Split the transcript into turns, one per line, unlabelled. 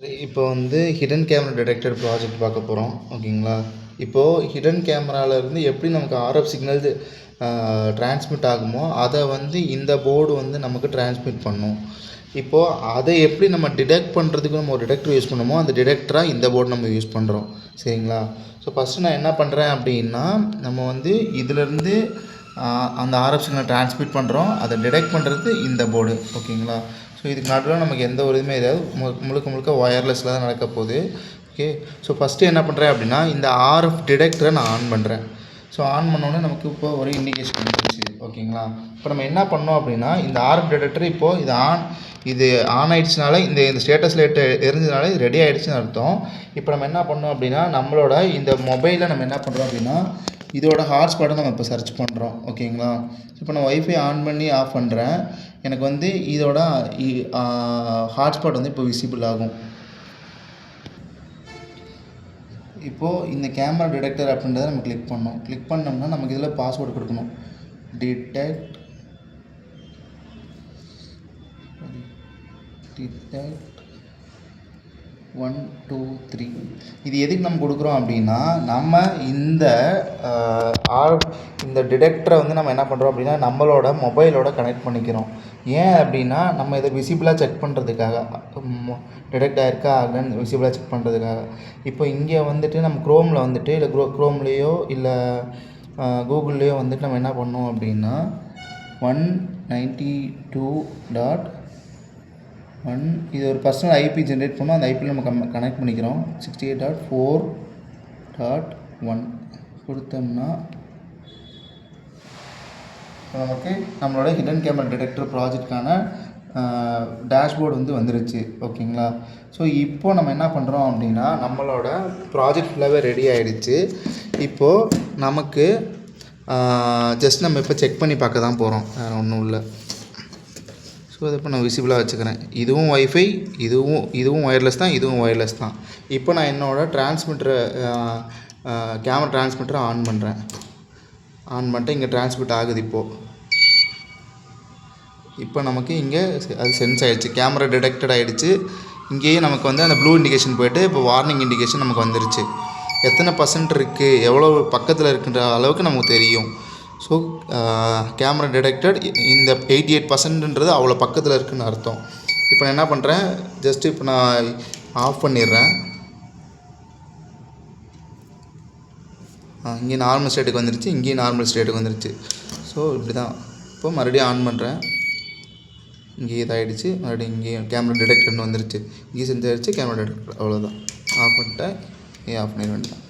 இப்போ வந்து hidden camera detector project பார்க்க போகிறோம். ஓகேங்களா? இப்போது ஹிடன் கேமராவிலேருந்து எப்படி நமக்கு ஆர்எஃப் சிக்னல் ட்ரான்ஸ்மிட் ஆகுமோ அதை வந்து இந்த போர்டு வந்து நமக்கு ட்ரான்ஸ்மிட் பண்ணும். இப்போது அதை எப்படி நம்ம டிடெக்ட் பண்ணுறதுக்கு நம்ம ஒரு டிடெக்டர் யூஸ் பண்ணுமோ அந்த டிடெக்டராக இந்த போர்டு நம்ம யூஸ் பண்ணுறோம். சரிங்களா? ஸோ ஃபஸ்ட்டு நான் என்ன பண்ணுறேன் அப்படின்னா, நம்ம வந்து இதிலேருந்து அந்த ஆர்எஃப் சிக்னல் ட்ரான்ஸ்மிட் பண்ணுறோம். அதை டிடெக்ட் பண்ணுறது இந்த போர்டு. ஓகேங்களா? ஸோ இதுக்கு நடுவில் நமக்கு எந்த ஒரு இதுவுமே கிடையாது. முழுக்க ஒயர்லெஸில் தான் நடக்க போகுது. ஓகே. ஸோ ஃபஸ்ட்டு என்ன பண்ணுறேன் அப்படின்னா, இந்த ஆர்எஃப் டிடெக்டரை நான் ஆன் பண்ணுறேன். ஸோ ஆன் பண்ணோன்னே நமக்கு இப்போ ஒரு இண்டிகேஷன் வந்துருச்சு. ஓகேங்களா? இப்போ நம்ம என்ன பண்ணோம் அப்படின்னா, இந்த ஆர்எஃப் டிடெக்டர் இப்போது இது ஆன் ஆகிடுச்சினால இந்த ஸ்டேட்டஸ் லைட் எரிஞ்சதுனால இது ரெடி ஆகிடுச்சின்னு அர்த்தம். இப்போ நம்ம என்ன பண்ணோம் அப்படின்னா, நம்மளோட இந்த மொபைலில் நம்ம என்ன பண்ணுறோம் அப்படின்னா, இதோட ஹாட்ஸ்பாட்டை நம்ம இப்போ சர்ச் பண்ணுறோம். ஓகேங்களா? இப்போ நான் ஒய்ஃபை ஆன் பண்ணி ஆஃப் பண்ணுறேன். எனக்கு வந்து இதோட ஹாட்ஸ்பாட் வந்து இப்போ விசிபிள் ஆகும். இப்போது இந்த கேமரா டிடெக்டர் அப்படின்றத நம்ம கிளிக் பண்ணோம். கிளிக் பண்ணோம்னா நமக்கு இதில் பாஸ்வேர்டு கொடுக்கணும். டிடெக்ட் 1 2 3. இது எதுக்கு நம்ம கொடுக்குறோம் அப்படின்னா, நம்ம இந்த டிடெக்டரை வந்து நம்ம என்ன பண்ணுறோம் அப்படின்னா, நம்மளோட மொபைலோட கனெக்ட் பண்ணிக்கிறோம். ஏன் அப்படின்னா, நம்ம இதை விசிபிளாக செக் பண்ணுறதுக்காக, டிடெக்ட் ஆகிருக்கா அப்படின்னு விசிபிளாக செக் பண்ணுறதுக்காக. இப்போ இங்கே வந்துட்டு நம்ம க்ரோமில் வந்துட்டு இல்லை க்ரோம்லேயோ இல்லை கூகுள்லேயோ வந்துட்டு நம்ம என்ன பண்ணோம் அப்படின்னா 192.1 இது ஒரு பர்சனல் ஐபி ஜென்ரேட் பண்ணோம். அந்த ஐபியில் நம்ம கனெக்ட் பண்ணிக்கிறோம். 68.4.1 கொடுத்தோம்னா நமக்கு நம்மளோட ஹிடன் கேமரா டிடெக்டர் ப்ராஜெக்டுக்கான டேஷ்போர்டு வந்து வந்துருச்சு. ஓகேங்களா? ஸோ இப்போ நம்ம என்ன பண்ணுறோம் அப்படின்னா, நம்மளோட ப்ராஜெக்ட் ஃபுல்லாகவே ரெடி ஆகிடுச்சு. இப்போது நமக்கு ஜஸ்ட் நம்ம இப்போ செக் பண்ணி பார்க்க தான் போகிறோம். வேறு ஒன்றும் இல்லை. ஸோ இதை இப்போ நான் விசிபிளாக வச்சுக்கிறேன். இதுவும் ஒய்ஃபை, இதுவும் ஒயர்லெஸ் தான், இதுவும் ஒயர்லெஸ் தான். இப்போ நான் என்னோடய கேமரா ட்ரான்ஸ்மிட்டரை ஆன் பண்ணுறேன். ஆன் பண்ணிட்டு இங்கே ட்ரான்ஸ்மிட் ஆகுது. இப்போ நமக்கு இங்கே அது சென்ஸ் ஆகிடுச்சு. கேமரா டிடெக்டட் ஆகிடுச்சு. இங்கேயே நமக்கு வந்து அந்த ப்ளூ இண்டிகேஷன் போய்ட்டு இப்போ வார்னிங் இண்டிகேஷன் நமக்கு வந்துருச்சு. எத்தனை % இருக்குது, எவ்வளோ பக்கத்தில் இருக்குன்ற அளவுக்கு நமக்கு தெரியும். ஸோ கேமரா டிடெக்டட் இந்த 88%ன்றது அவ்வளோ பக்கத்தில் இருக்குதுன்னு அர்த்தம். இப்போ நான் என்ன பண்ணுறேன், ஜஸ்ட்டு இப்போ நான் ஆஃப் பண்ணிடுறேன். இங்கே நார்மல் ஸ்டேட்டுக்கு வந்துருச்சு, இங்கேயும் நார்மல் ஸ்டேட்டுக்கு வந்துருச்சு. ஸோ இப்படி தான். இப்போ மறுபடியும் ஆன் பண்ணுறேன். இங்கே இதாகிடுச்சு. மறுபடியும் இங்கேயும் கேமரா டிடெக்டர்னு வந்துருச்சு. இங்கே செஞ்சாயிடுச்சு கேமரா டிடெக்டர். அவ்வளோதான். ஆஃப் பண்ணிட்டேன். ஆஃப் பண்ணிட வேண்டியதான்.